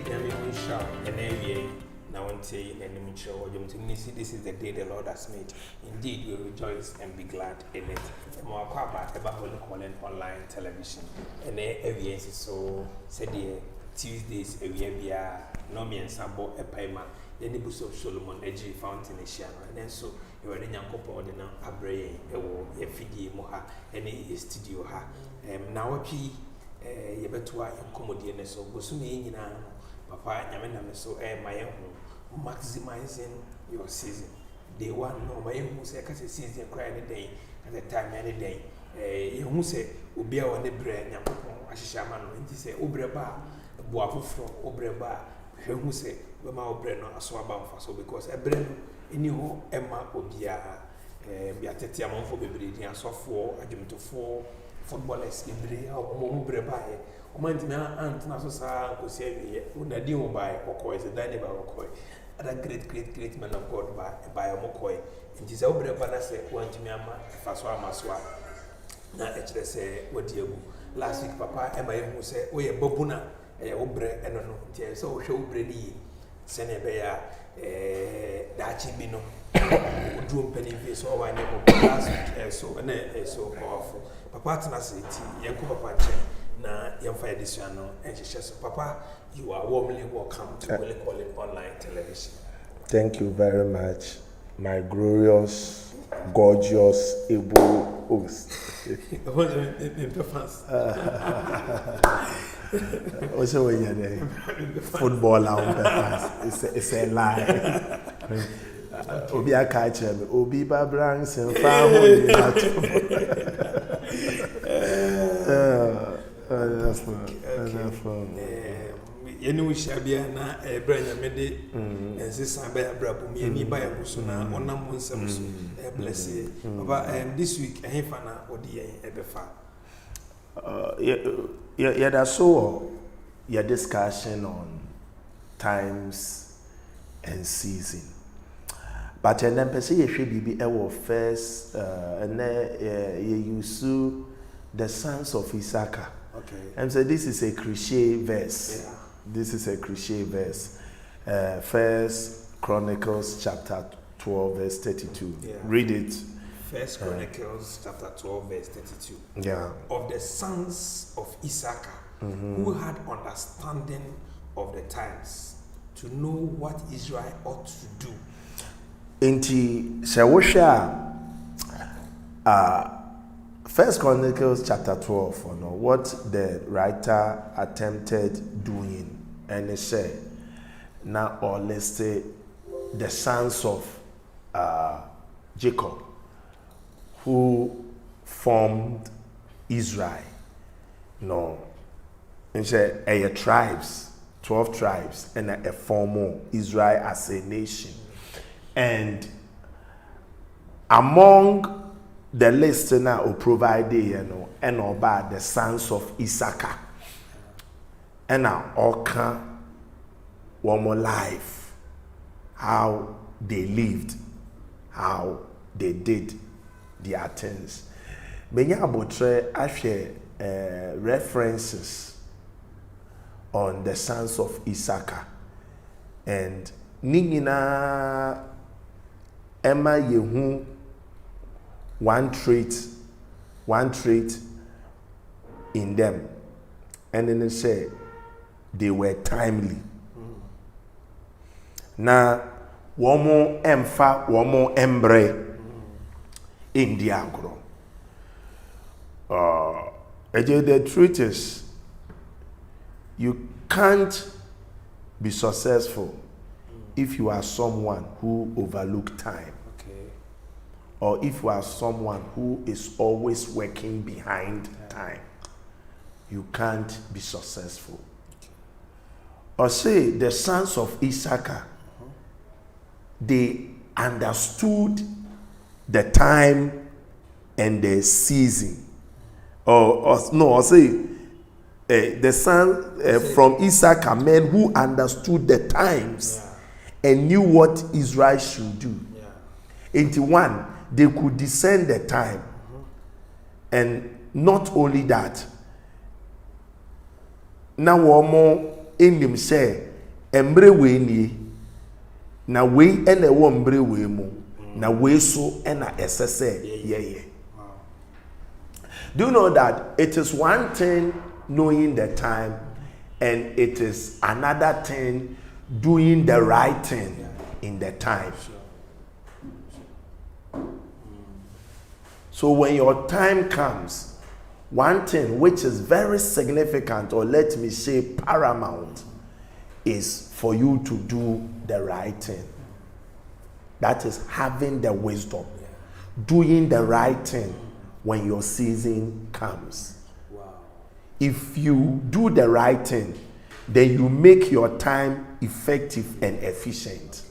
This is the day the Lord has made. Indeed, we rejoice and be glad in it. Calling online television. And every so said Tuesdays, no me and Sambo Epaima, the Nibus of Solomon, Egyir Fountain, and then so you are the young couple of the Abre, a Fidi Moha, and a studio ha. Now, you better accommodate so go soon in Papa, Yamina, so my own maximizing your season. Day one, no, my own who say, because a season cry any day at the time, any day. You say, Ubia on the bread, Yampon, Ashishaman, and he say, Obreba, Boafro, Obreba, who say, Wema Obreno, a swabam for so because a breno, anyhow, Emma Obia, Beatetia for baby, and so for, a jump to 4 footballers, Ibri, or Mobreba. Omantina aunt Nasosa, who say, Unadio by Okoi, the Danny by Okoi, and a great man of God by a Mokoi. And his Obreba say, one to Miama, Faswa Maswa. Na say what you last week, Papa, and my who say, oh, yeah, Bobuna, Obre, and no, so show Brady, Senebea, Dachi Bino, Drew Penny face, or I never last week, so powerful. Papa Tanasi, Yankuba Panche, na Yamfa Disiano, and she says, Papa, you are warmly welcome to Willie Calling online television. Thank you very much, my glorious, gorgeous, able host. Also, when you're there, football out, it's a lie. Obi a catch him, Obi Babranks and family. That's fun. You know, Shabia na Branya Mede and Sisaba Brabum, any by a Musuna, or Namun bless you. But this week, a Hefana or the Ebefa. Yeah, that's so your discussion on times and season. But and then, per se, you should be our first, and then you use the sons of Issachar. Okay. And so this is a cliche verse. Yeah. This is a cliche verse. First Chronicles chapter 12 verse 32. Yeah. Read it. First Chronicles chapter 12 verse 32. Yeah. Of the sons of Issachar, who had understanding of the times, to know what Israel ought to do. Inti Shawosha First Chronicles chapter 12, what the writer attempted doing, and he said, now or let's say the sons of Jacob who formed Israel. No, and said tribes, 12 tribes, and a formal Israel as a nation. And among the listener who provided, and about the sons of Issachar, and now all can one more life, how they lived, how they did their things. Many about I share references on the sons of Issachar, and Ningina Emma Yehu. One trait in them, and then they say they were timely. Now, one more emfa, one more embre in the agro. The truth is, you can't be successful if you are someone who overlook time. Or if you are someone who is always working behind time, you can't be successful. Or say the sons of Issachar, they understood the time and the season. Or say the son from Issachar, men who understood the times and knew what Israel should do. 81. They could discern the time. And not only that, now one more in them say embre we ni na we ene wo mbre we mu na we so ena esese ye. Do you know that it is one thing knowing the time and it is another thing doing the right thing in the time? So when your time comes, one thing which is very significant, or let me say paramount, is for you to do the right thing. That is having the wisdom, doing the right thing when your season comes. Wow. If you do the right thing, then you make your time effective and efficient.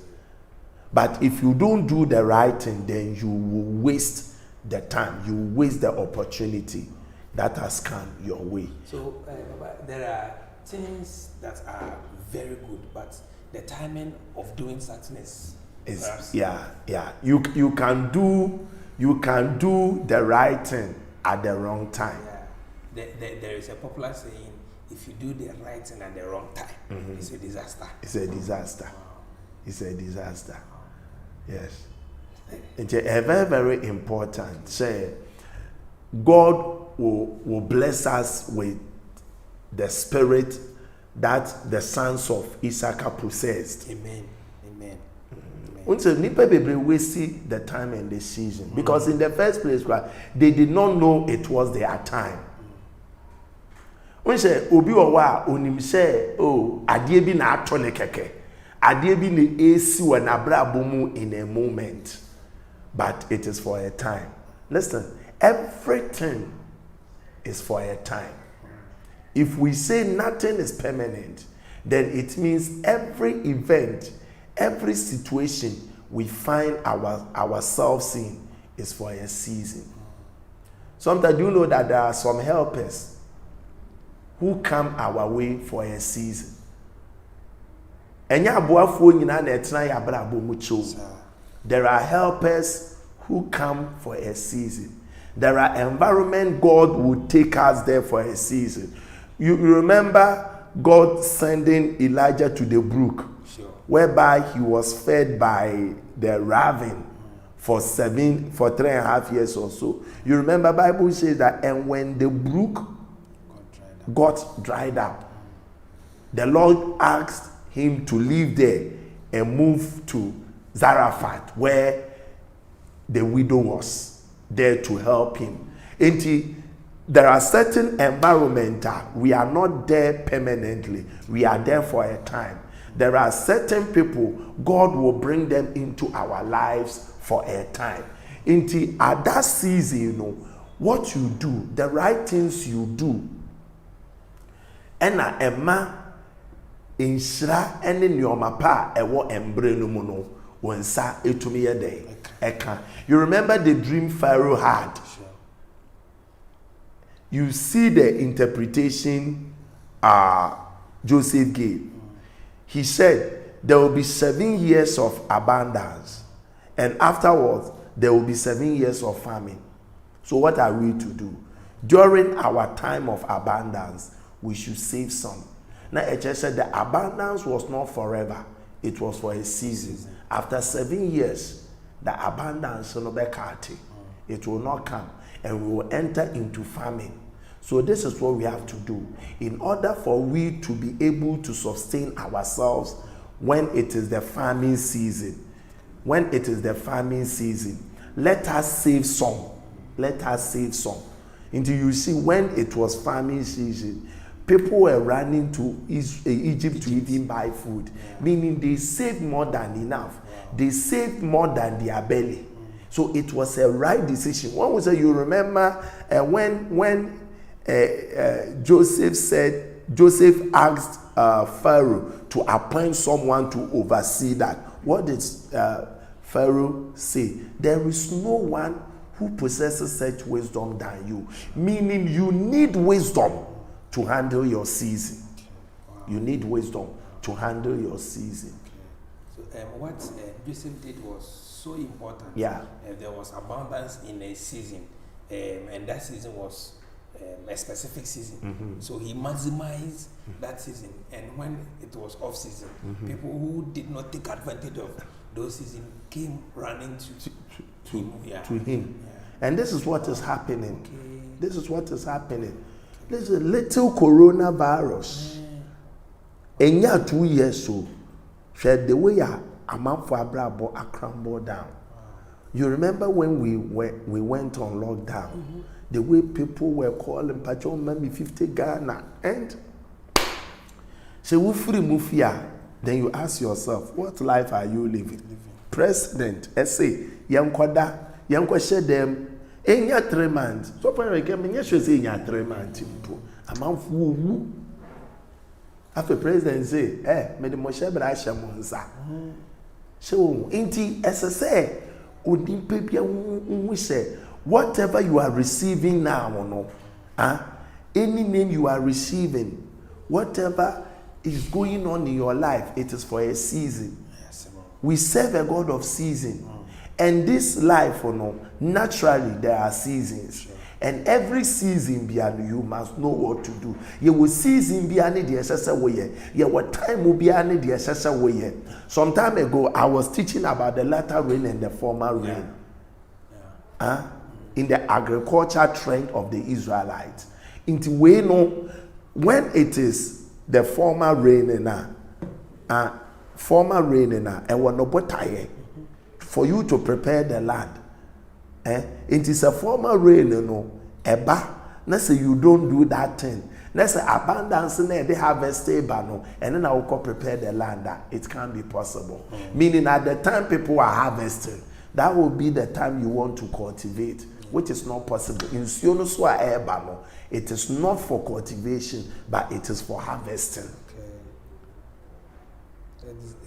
But if you don't do the right thing, then you will waste the time, you will waste the opportunity that has come your way. So there are things that are very good, but the timing of doing something is You can do the right thing at the wrong time. There is a popular saying, if you do the right thing at the wrong time, it's a disaster. It's a disaster. Wow. It's a disaster. Yes. It's a very, very important. Say, God will bless us with the spirit that the sons of Issachar possessed. Amen. Amen. Until nipa bebre waste the time and the season, because in the first place, they did not know it was their time. When say obi owa onim say adie bi na ato ne keke, adie bi ne esi wa na brabo mu in a moment, but it is for a time. Listen, everything is for a time. If we say nothing is permanent, then it means every event, every situation we find ourselves in is for a season. Sometimes you know that there are some helpers who come our way for a season. There are helpers who come for a season. There are environment God would take us there for a season. You remember God sending Elijah to the brook, whereby he was fed by the raven for 3.5 years or so. You remember Bible says that, and when the brook got dried up, the Lord asked him to leave there and move to Zarephath, where the widow was, there to help him. And there are certain environments we are not there permanently. We are there for a time. There are certain people, God will bring them into our lives for a time. At that season, what you do, the right things you do, and Emma inshra ene nyoma pa ewo embre no mu no wonsa etumi ye den eka. You remember the dream Pharaoh had? You see the interpretation Joseph gave. He said there will be 7 years of abundance, and afterwards there will be 7 years of famine. So what are we to do? During our time of abundance, we should save some. Now, it just said the abundance was not forever. It was for a season. After 7 years, the abundance will not be cut. It will not come, and we will enter into famine. So this is what we have to do. In order for we to be able to sustain ourselves when it is the famine season, let us save some. Let us save some. Until you see, when it was famine season, people were running to Egypt to even buy food. Meaning they saved more than enough. They saved more than their belly. So it was a right decision. One was you remember when Joseph asked Pharaoh to appoint someone to oversee that. What did Pharaoh say? There is no one who possesses such wisdom than you. Meaning you need wisdom to handle your season. You need wisdom to handle your season. So what Joseph did was so important. Yeah. There was abundance in a season, and that season was a specific season. So he maximized that season, and when it was off season, people who did not take advantage of those seasons came running to him. Yeah. And this is what is happening. This is what is happening. There's a little coronavirus. And yeah, 2 years so, said the way a month for Abrabo a crumble down. You remember when we went on lockdown, the way people were calling Pacho maybe 50 Ghana, and so we free move here. Then you ask yourself, what life are you living? President, essay, young share them in your 3 months. So far, I can say in your 3 months. A month woo. After president say, me the Moshe Brasha Monza. So, inti SSA, we say, whatever you are receiving now, any name you are receiving, whatever is going on in your life, it is for a season. Yes, we serve a God of season. And this life, naturally there are seasons. Sure. And every season, you must know what to do. You will season the way. You will time will be the way. Some time ago, I was teaching about the latter rain and the former rain. In the agriculture trend of the Israelites. Into we know when it is the former rain and we're not for you to prepare the land. It is a former rain, eba. Let's say you don't do that thing. Let's say abundance they harvest and then I will go prepare the land. It can't be possible. Meaning at the time people are harvesting, that will be the time you want to cultivate, which is not possible. In Sionoswa Ebano, it is not for cultivation, but it is for harvesting.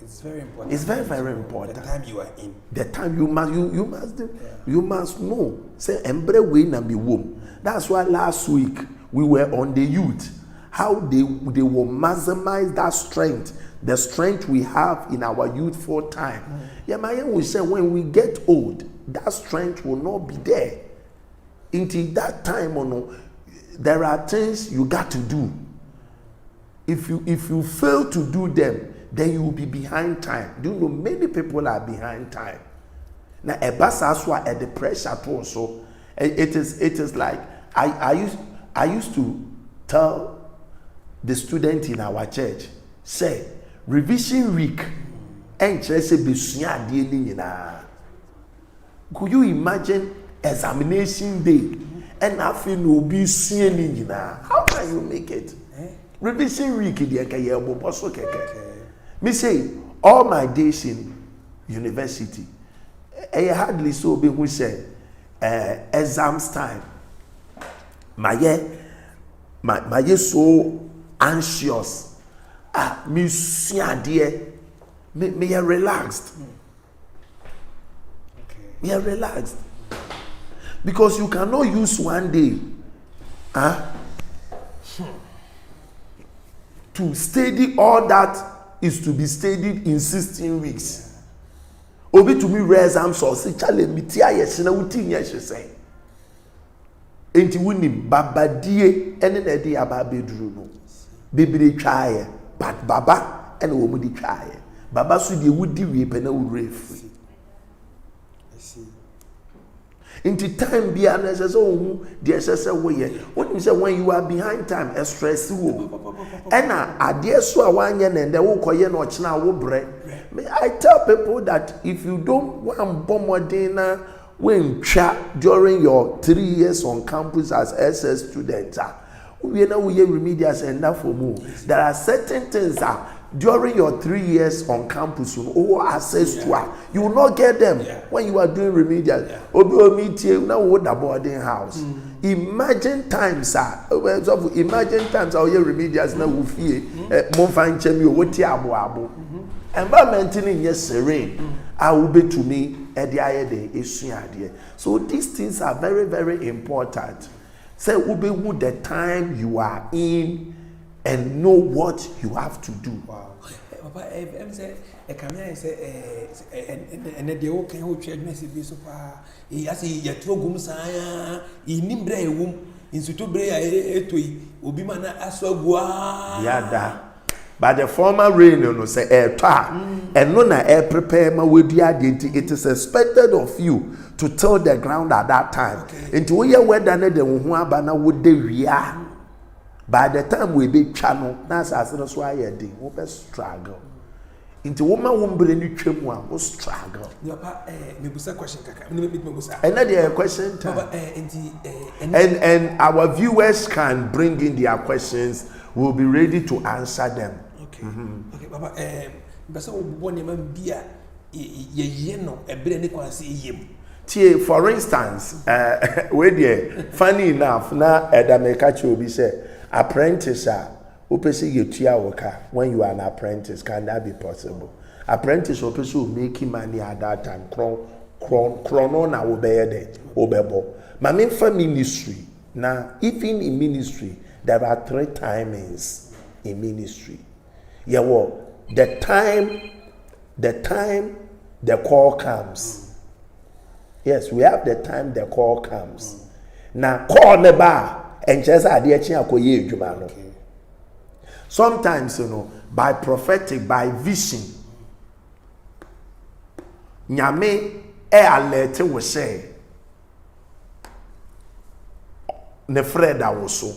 It's very important. It's very, very important. The time you are in. The time you must do. Yeah. You must know. Say embrace win and be womb. That's why last week we were on the youth. How they will maximize that strength, the strength we have in our youthful time. Yeah, my will say when we get old, that strength will not be there. Until that time, there are things you got to do. If you fail to do them, then you will be behind time. Do you know many people are behind time? Now a basaswa at the pressure also. It is like I used to tell the student in our church, say revision week and could you imagine examination day and I feel no be seeing how can you make it? Revision week me say all my days in university, I hardly so be who say exams time. My so anxious. Me see dear, me relaxed. Me relaxed because you cannot use one day, to study all that. Is to be studied in 16 weeks. Obi to me raise am so say challenge me tia yes na wuti nya hwese. Enti wunim babadie ene na de aba beduru no. Bebere twae but baba ene wo mu di twae. Baba so de wudi wie pe na wure free. I see. Into time be unnecessary the excessive way. What you say when you are behind time, a stress wo. And I dare so one year and they will call you not now will break. I tell people that if you don't want bomb dinner when chat during your 3 years on campus as SS students, we know we remedials and that for more. There are certain things that during your 3 years on campus, you owe access to. You will not get them when you are doing remedial. Now what the boarding house? Imagine times, imagine times how you remedials now will fear. More fine chemi what abo. Environment in yes serene. I will be to me at the idea. So these things are very, very important. Say ube would the time you are in. And know what you have to do. Wow. Papa, I'm say, I come here and say, and the okay who church message be so far. He has a yatro gum saya, he nimbre womb, insuto bre ya etoi obi mana aso agua yada but the former rain no say and no na prepare ma wedi ade it is expected of you to till the ground at that time into we weather na de ho aba na wo de wia by the time we be twa no na asase no so ayede wo be struggle into woman wombre ni twam a wo struggle papa me busa question kaka me busa and the question time papa and our viewers can bring in their questions. We'll be ready to answer them. Okay. Okay, Papa. Basa ubone mambia ye no ebre ne kwanse yem. Tie, for instance, where there funny enough na edameka che obi say apprentice opese yetua woka when you are an apprentice, can that be possible? Apprentice opese making money at that time chrono na obeye de obebo. Ma me for ministry na even in ministry there are 3 timings in ministry. Yeah, well, the time the call comes. Yes, we have the time the call comes. Now, call the bar and just sometimes, by prophetic, by vision, Nyame alert will say, ne Fred also.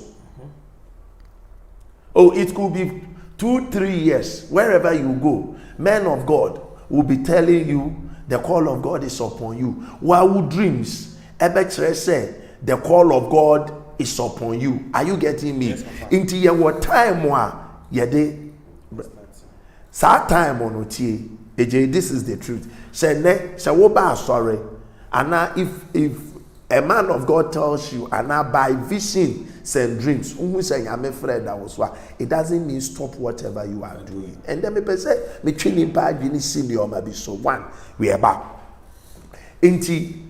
Oh, it could be 2-3 years. Wherever you go, men of God will be telling you the call of God is upon you. While dreams, Ebetre said the call of God is upon you. Are you getting me? Yes, into your time yede sa time on otie eje, this is the truth. Say ne say wo ba sorry. And if a man of God tells you, and now by vision and dreams, it doesn't mean stop whatever you are doing. And then me say, me training bad, you see or maybe so one we are back. Inti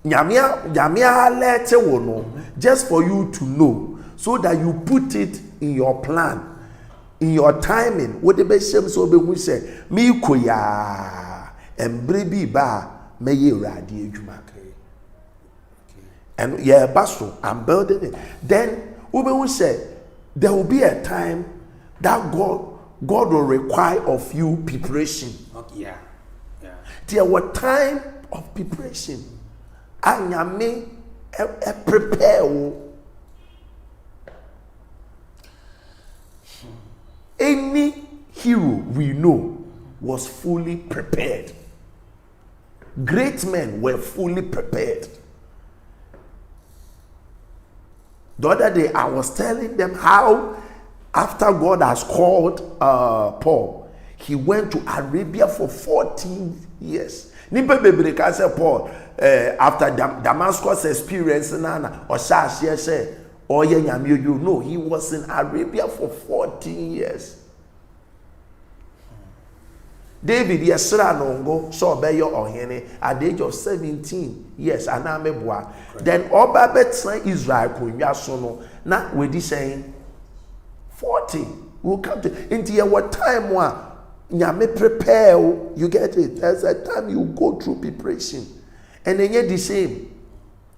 nyamia let wono just for you to know, so that you put it in your plan, in your timing. What the best so be we say me koya embrebi ba me ye radi ejuma. And yeah, Pastor, I'm building it. Then we will say there will be a time that God will require of you preparation. Okay, yeah. There was time of preparation. And Yame prepare. Any hero we know was fully prepared. Great men were fully prepared. The other day, I was telling them how, after God has called Paul, he went to Arabia for 14 years. Nimpe bebreka say Paul, after Damascus experience, no, he was in Arabia for 14 years. David yesra nongo so obeyo ohene at the age of 17 years anamebua. Then oba betra Israel konwa so no na wedi saying 40 will come to into your time wa nyame prepare. You get it? There's a time you go through preparation, and then the same.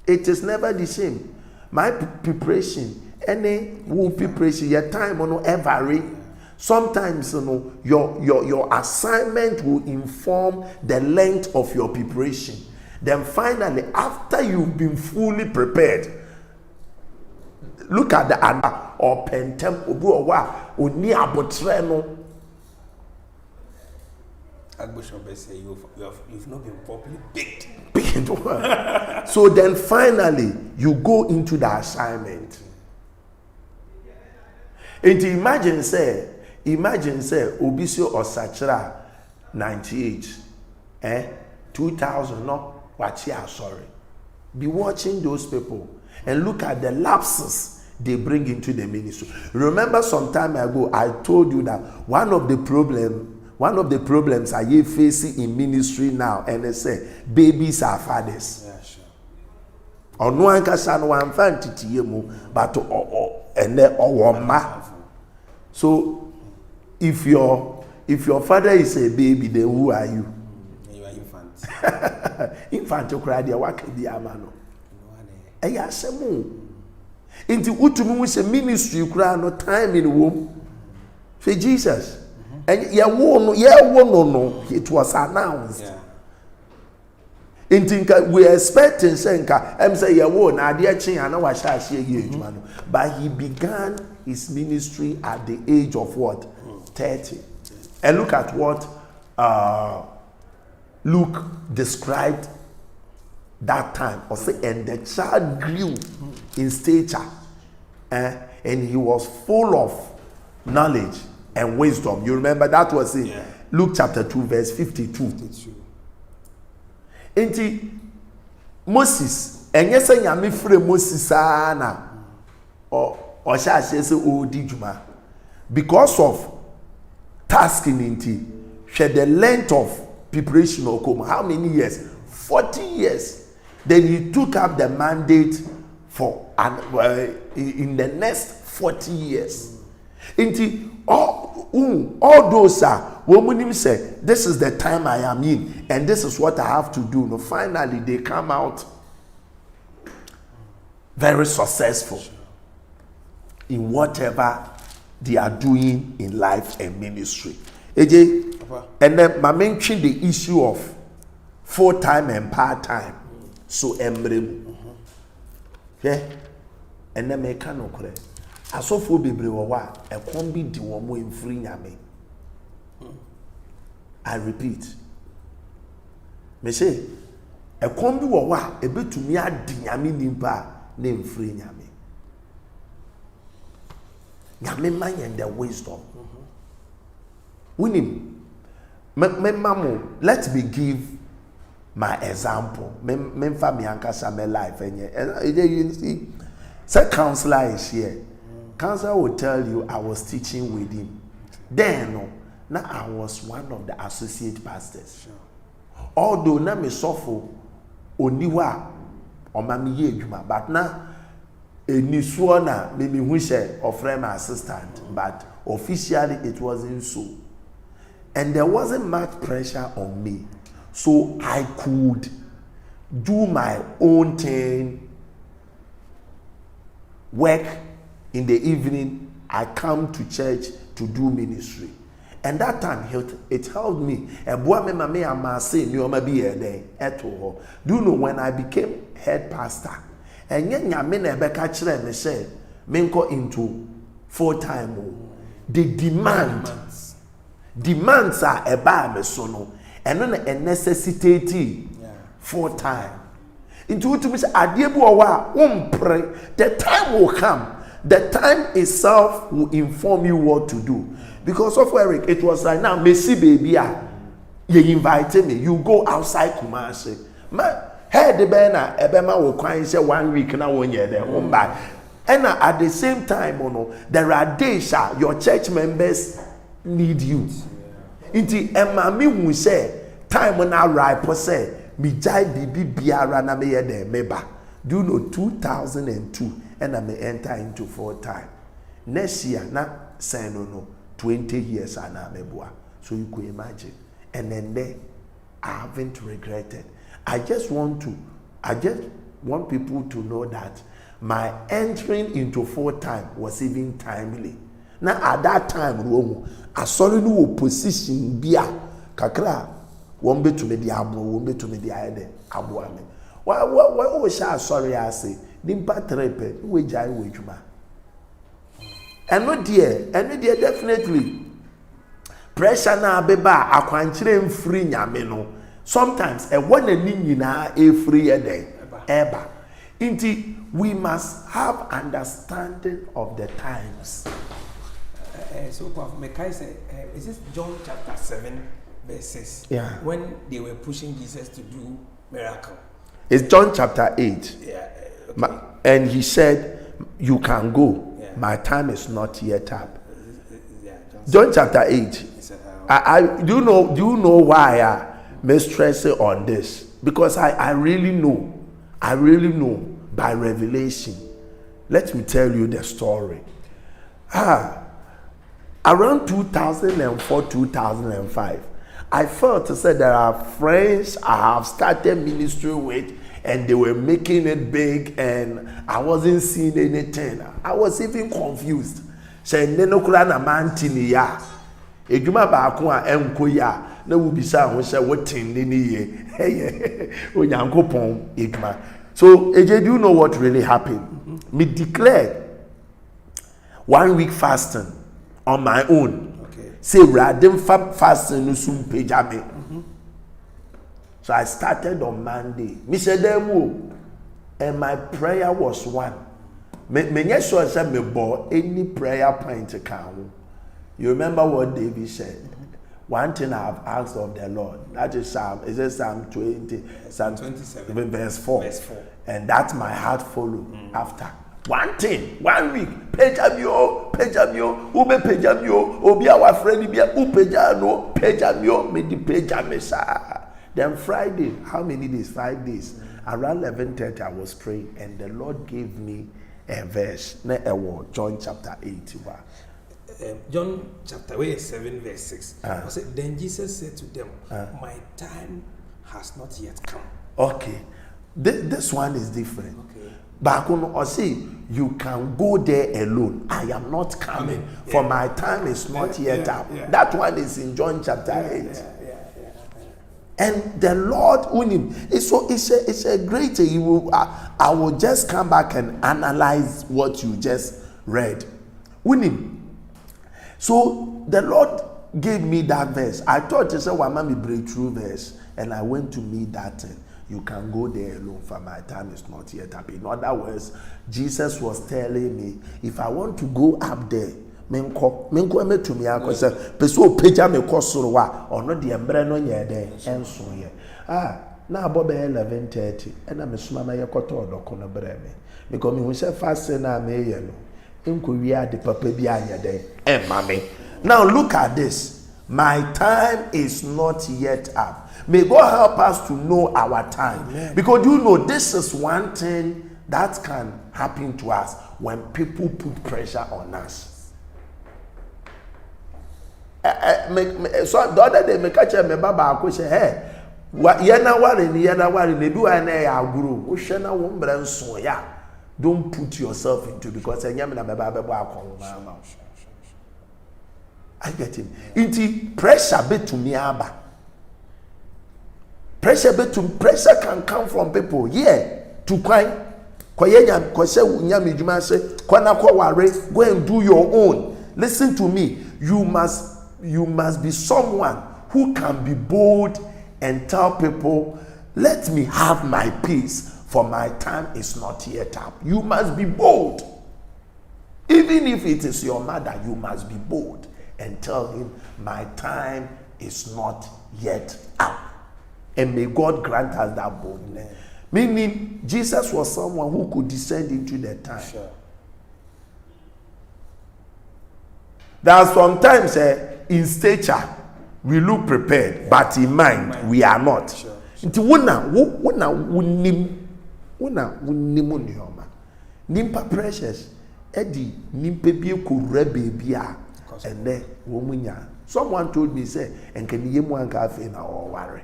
It is never the same. My preparation, any will preparation, your time will not vary. Sometimes your assignment will inform the length of your preparation. Then finally, after you've been fully prepared, look at the ana or pentem obuwa oni abotreno. Archbishop say you've not been properly baked. So then finally you go into the assignment. And imagine say Obisio or Sachra 98 2000 no wachia sorry. Be watching those people and look at the lapses they bring into the ministry. Remember some time ago I told you that one of the problems are you facing in ministry now, and they say babies are fathers. Yeah, sure. Or no one can say no one fancy but and then ma. So if your father is a baby, then who are you? You are infant. Infant to cry there, what can be a man? Into utumi we say ministry kura no time in womb for Jesus. And yeah no, it was announced. We are expecting Senka, say yeah na ade achi ana wa sha ahye edwuma no. But he began his ministry at the age of what? 30. And look at what Luke described that time. Or say, and the child grew in stature, and he was full of knowledge and wisdom. You remember that was in Luke chapter 2 verse 52. Enti Moses, and yes, I am free Moses ana or shall say odi juma because of tasking into the length of preparation or come. How many years? 40 years. Then he took up the mandate for in the next 40 years. Into all those are women say, this is the time I am in, and this is what I have to do. No, finally they come out very successful in whatever they are doing in life and ministry. AJ, and then my mention the issue of full-time and part-time. So emblem. Yeah. And then me can okre. Asofo bebre wo wa e kon bi di wo mo emfiri nyame. I repeat. Me say e kon bi wo wa e betumi adi nyame nimpa na emfiri nyame. Nyame man and the wisdom. Winim. Me mamo, let me give my example. Memfa me ankasa me life enye. You see, say counselor is here. Counselor will tell you I was teaching with him. Then now I was one of the associate pastors. Although na me suffer oniwa o ma me ye adwuma, but now enisuo na me hu she offer my assistant, but officially it wasn't so. And there wasn't much pressure on me. So I could do my own thing, work in the evening. I come to church to do ministry. And that time it helped me. Do you know when I became head pastor? And then I said, into full-time. The demands are a bar mesono. And then a necessity for time. Into what to say, the time will come. The time itself will inform you what to do. Because of Eric, it was like now, Messi baby, you invited me, you go outside Kumasi. Hey, the banner, Ebema will cry say 1 week now 1 year there. And at the same time, there are days your church members need you. Inti emami wu say time na ripe say mi jai bibi biara na me ye de meba. Do you know 2002 and I may enter into full time. Next year na say no 20 years ana mebua. So you could imagine. And then there I haven't regretted. I just want people to know that my entering into full time was even timely. Now at that time, I saw no position bia kakra won be to me the abo won be to me the ide abo ame. Why shall sorry I say nimpa trepe we jai we juma. And no dear definitely pressure na beba akwanchire mfiri nyame no. Sometimes a one ani nyina e free ede eba. Inti we must have understanding of the times. So, Mekai said, is this John chapter 7, verse 6? Yeah. When they were pushing Jesus to do miracle. It's John chapter 8. Yeah. Okay. And he said, you can go. Yeah. My time is not yet up. Yeah, John chapter 8. I do you know why I may stress on this? Because I really know by revelation. Let me tell you the story. Around 2004, 2005, I felt to say there are friends I have started ministry with and they were making it big, and I wasn't seeing anything. I was even confused. Say no kura na mantini ya. Ejuma baako a enko ya na wo bisa ho say wetin ni ye. Hey, onyankopon ejuma. So, AJ, do you know what really happened? Me declared 1 week fasting on my own. Okay. Say radem fasting no sum pejame. So I started on Monday. Me said and my prayer was one. Me sure say me bought any prayer point to count. You remember what David said? One thing I have asked of the Lord, that is Psalm 20, Psalm 27, verse 4. And that my heart follow after. One thing, 1 week, pejamio, ube pejamio, obi our friend, ube pejamio, me di pejamesa. Then Friday, how many days? 5 days. Around 11:30, I was praying, and the Lord gave me a verse. John chapter 81. John chapter 7 verse 6. I said, then Jesus said to them, my time has not yet come. Okay. This one is different. Okay. Back on, or see, you can go there alone. I am not coming, for my time is not yet up. That one is in John chapter 8. And the Lord, it's a great thing. I will just come back and analyze what you just read. So the Lord gave me that verse. I thought it's a one breakthrough verse, and I went to meet that thing. You can go there alone, for my time is not yet up. In other words, Jesus was telling me, if I want to go up there, menko me to me akose peso peja me kosoro wa ono de embre no nye de enso ye na abobe 11:30 na me suma na yekoto odoko no bre me because me hu se fast na me ye no enko wi ade papa bi anya de emma me. Now look at this. My time is not yet up. May God help us to know our time. Amen. Because you know this is one thing that can happen to us when people put pressure on us. So the other day me catch me baba ko say hey yana ware ni bi wa na ya aguru wo hwe na wo mbra nso ya. Don't put yourself into, because enyam na baba bebo akon ma. I get him. Inti pressure be to me aba. Pressure can come from people. Yeah, to kwai koyenya ko se nyam edwuma se kwana ko ware, go and do your own. Listen to me. You must be someone who can be bold and tell people, let me have my peace, for my time is not yet up. You must be bold. Even if it is your mother, you must be bold and tell him, my time is not yet up. And may God grant us that boldness. Meaning, Jesus was someone who could descend into the time. Sure. There are sometimes in stature we look prepared, but in mind we are not. Nti wona wunim onioma. Nimpa precious edi nimpa bi ekowura baby a ene wo munya. Someone told me say enkaniye mu anka afi na o ware.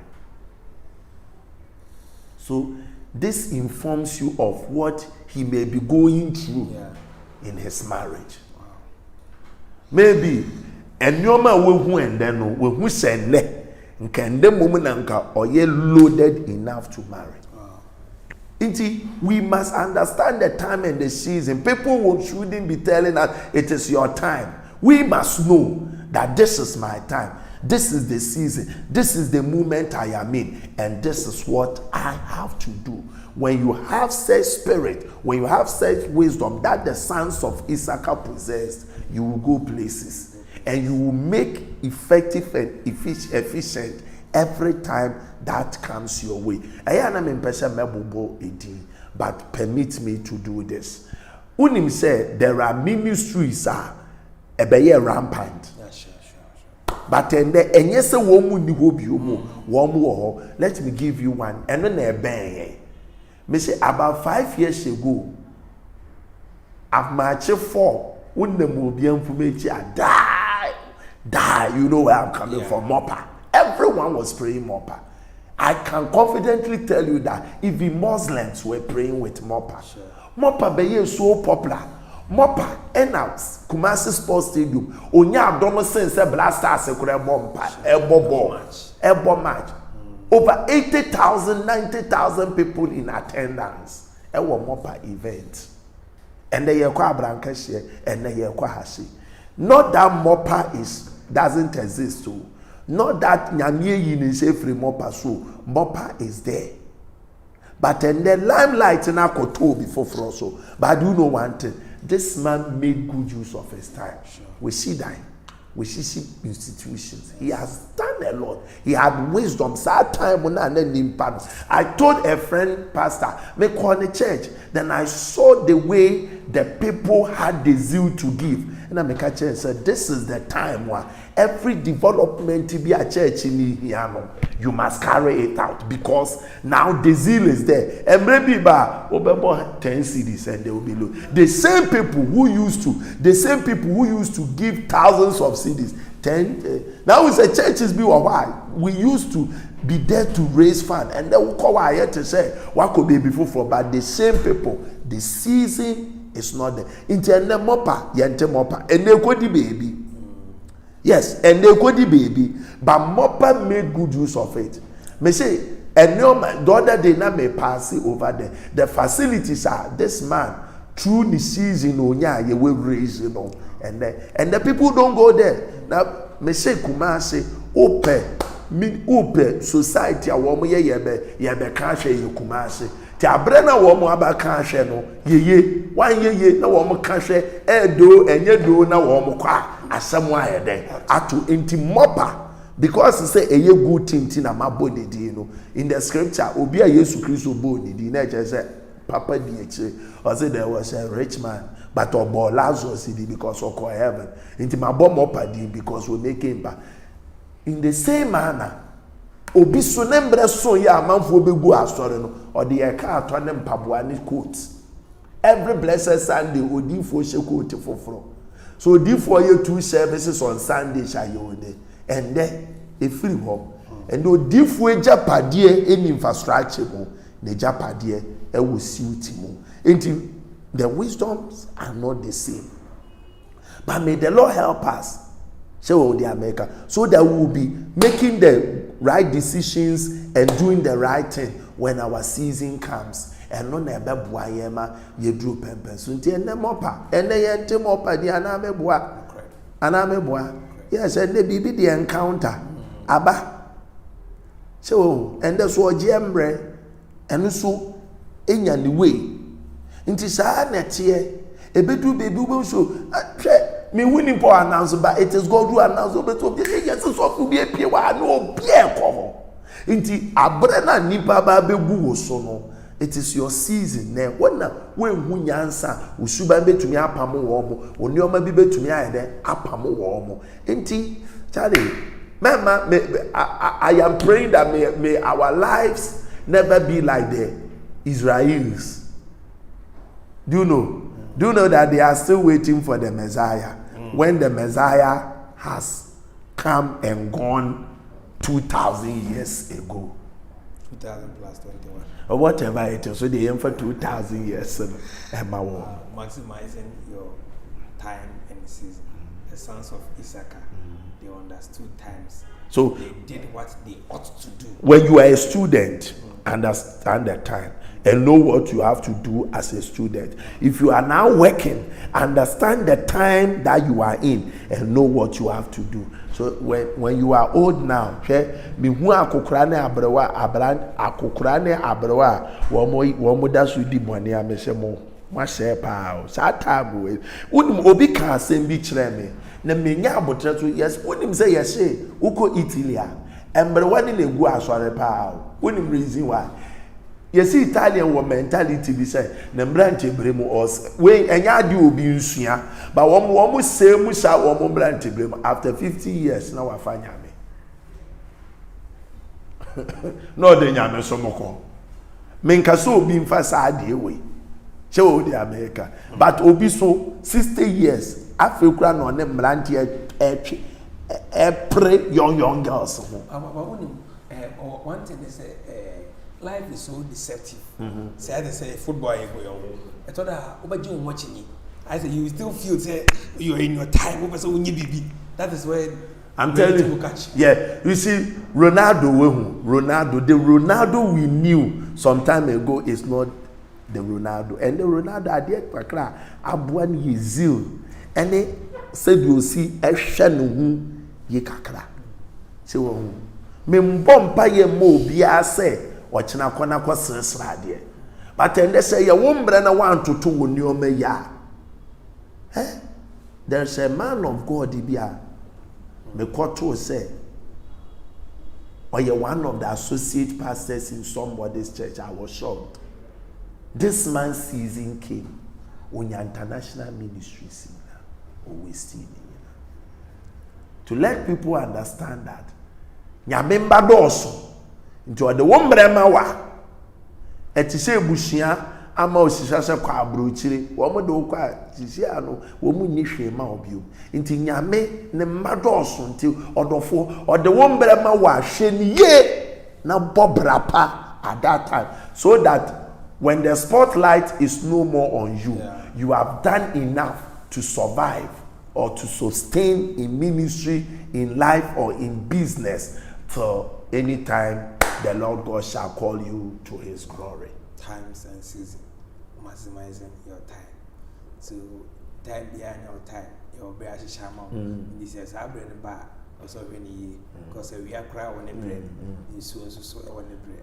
So this informs you of what he may be going through in his marriage. Maybe enyoma wehu ende no wehu sene nkende mom na nka oye loaded enough to marry. We must understand the time and the season. People shouldn't be telling us it is your time. We must know that this is my time. This is the season. This is the moment I am in. And this is what I have to do. When you have such spirit, when you have such wisdom that the sons of Issachar possessed, you will go places. And you will make effective and efficient every time that comes your way. But permit me to do this. Unim said there are ministries rampant. But let me give you one. And then me say about 5 years ago, I've marched for die. You know where I'm coming from, Mopper. Everyone was praying Mopper. I can confidently tell you that even Muslims were praying with Mopa. Sure. Mopa be so popular. Mopa enough Kumasi Sports Stadium. Onya abdomo sense blasters ekure bomba. Ebo match. Over 80,000, 90,000 people in attendance. Ewo Mopa event. And they kwa branca share and they kwa hashi. Not that Mopa doesn't exist too. Not that Nyamye Yin say free Mopa so. Mopa is there. But in the limelight in Akoto before Froso. But I do know one thing. This man made good use of his time. Sure. We see that. We see institutions. He has done a lot. He had wisdom. Sad time when I told a friend, pastor, me call the church. Then I saw the way the people had the zeal to give. And I make a church said, this is the time where every development to be a church in Hiano, you must carry it out because now the zeal is there. And maybe by 10 cities and they will be low. The same people who used to give thousands of cities. Now we say churches be why we used to be there to raise funds, and they will call our here to say what could be before for, but the same people, the season is not there. Interne mopa, yente mopa, and they could the baby. Yes, and they could the baby, but mopa made good use of it. Me say, and no man, the other day na me pass over there. The facilities are this man through the season onya ye will raise, you know, and the people don't go there. Now me say Kumasi open society a woman ye cash ye Kumasi. Ti abrena woman aba cash no ye one ye na woman cash do enye do na woman kwa asem wa ye den ato enti mopa because he say a good thing na mabodi di you know in the scripture obi a Yesu Kristo boni di na je say papa di eche or say there was a rich man but obo Lazarus di because of heaven enti mabo mopa di because we make him back in the same manner obi so nembre so ya amanfo begu asore no or the eka ato ne mpaboa ne coat every blessed Sunday odifo she coat foforo so odifo ye 2 services on Sunday sha ye ode and then a free home and odifo ejapade any infrastructure mo the japade e wo siuti mo enti the wisdoms are not the same, but may the Lord help us so the America so that we will be making the right decisions and doing the right thing when our season comes. And no nebe bua yema ye drew pempen so nti ene mopa ene ye nti mopa di aname bua yes and the bibi the encounter aba so and the so jemre and so enya ni way nti saa netie ebedu baby ube so me winning for announce but it is God who announce but so yes so be pie wa no be ko nti abrena nipa ba begu wo so no it is your season now when hu nyansa usuba betumi apamo wo mo onioma bi betumi ayede apamo wo mo nti Charlie mama I am praying that may our lives never be like the Israelis. Do you know that they are still waiting for the Messiah when the Messiah has come and gone 2,000 years ago? 2,000 plus 21. Or whatever it is. So they aim for 2,000 years. Maximizing your time and season. The sons of Issachar, they understood times. So they did what they ought to do. When you are a student, understand the time and know what you have to do as a student. If you are now working, understand the time that you are in and know what you have to do. So when you are old now, me hu akokrane abrewa womo da so di bone amese mo share pa sa time we unim obi ka asem bi kire me na menya abotre so yes unim say yes uko Italy a embrewa ni legu asore pa unim reason why yes Italian wo mentality bi say na mbrante bremu os we enya de obi nsua but wo say mu sha wo mbrante bremu after 50 years na wa fanya me no de nyame so moko menka so obi mfa sa de we she wo de America but obi so 60 years afekura no ne mbrante pre young girls One thing is life is so deceptive. Say they say football I thought that watching it. I said you still feel say you're in your time. That is where I'm telling you. Yeah, you see, Ronaldo, the Ronaldo we knew some time ago is not the Ronaldo. And the Ronaldo I did abuan ye zeal. And they said you see a shanu ye kakra. So me mbompa ye mo bia say ochina kwana kwa sresra de. But then they say ye wombra na want to woni o me ya. There's a man of God bia me kwato say or you're one of the associate pastors in somebody's church. I was shocked. This man's season came when your international ministries always still to let people understand that nyamemba doso into the one brema wa etise busia ama osisase kwa abrochire wo mo do kwa sisia no wo mu nyehwe ma obio nti nyame ne madoso nti odofo ode wo mbrema wa hwe niye na bobrapa at that time so that when the spotlight is no more on you, you have done enough to survive or to sustain in ministry, in life, or in business till any time the Lord God shall call you to his glory. Times and season, maximizing your time. So, time behind your time, your brash shama. This is our brain bar, also when you because we are crying on a brain, so on a brain.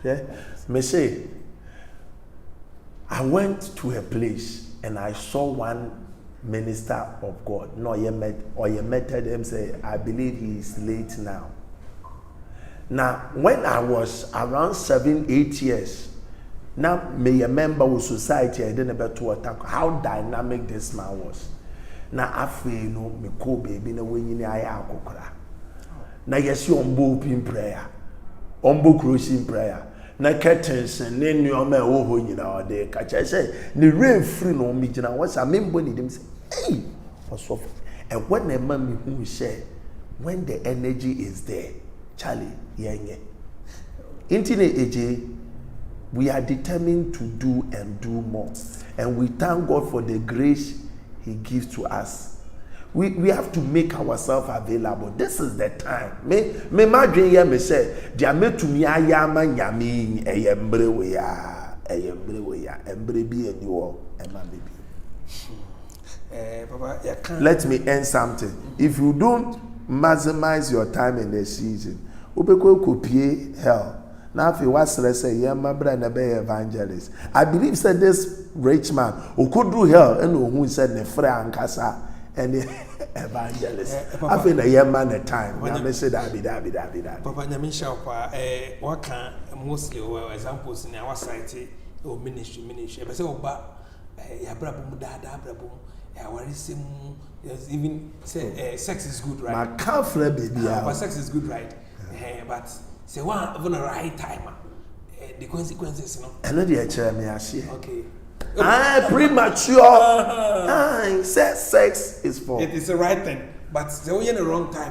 Yeah, me say, I went to a place and I saw one minister of God. No, you met him say, I believe he is late now. Now, when I was around 7-8 years, now me a member of society, I didn't know to attack how dynamic this man was. Now I feel me ko baby na when you akokora. Now yes you on in prayer. On cruising prayer. Na curtains and then you are oh nyina ode ka say the rain free no me gina was a member need them say hey what's up and when a man who say when the energy is there Charlie yenye intine Egyir we are determined to do and do more and we thank God for the grace he gives to us. We have to make ourselves available. This is the time. Me madrin here me say, dia me to me ayama nyame eyembre we ya embre bi eni wo ema baby. Papa, you can't. Let me end something. If you don't maximize your time in the season, ubeko kopie hell. Now if you was say yema bra na be evangelist. I believe said this rich man who could do hell and who said ne free ankasa and the evangelist. I feel a young man at time. I say that. Papa Nyamisha, what can mostly examples in our society or ministry. But so, but Yabrabum, Dada, Brabum, even say sex is good, right? My comfort, baby. But sex is good, right? But say one even a right time. The consequences, you know. I know the chair me I see. Okay. Premature. Sex is for. It is the right thing, but they're in the wrong time.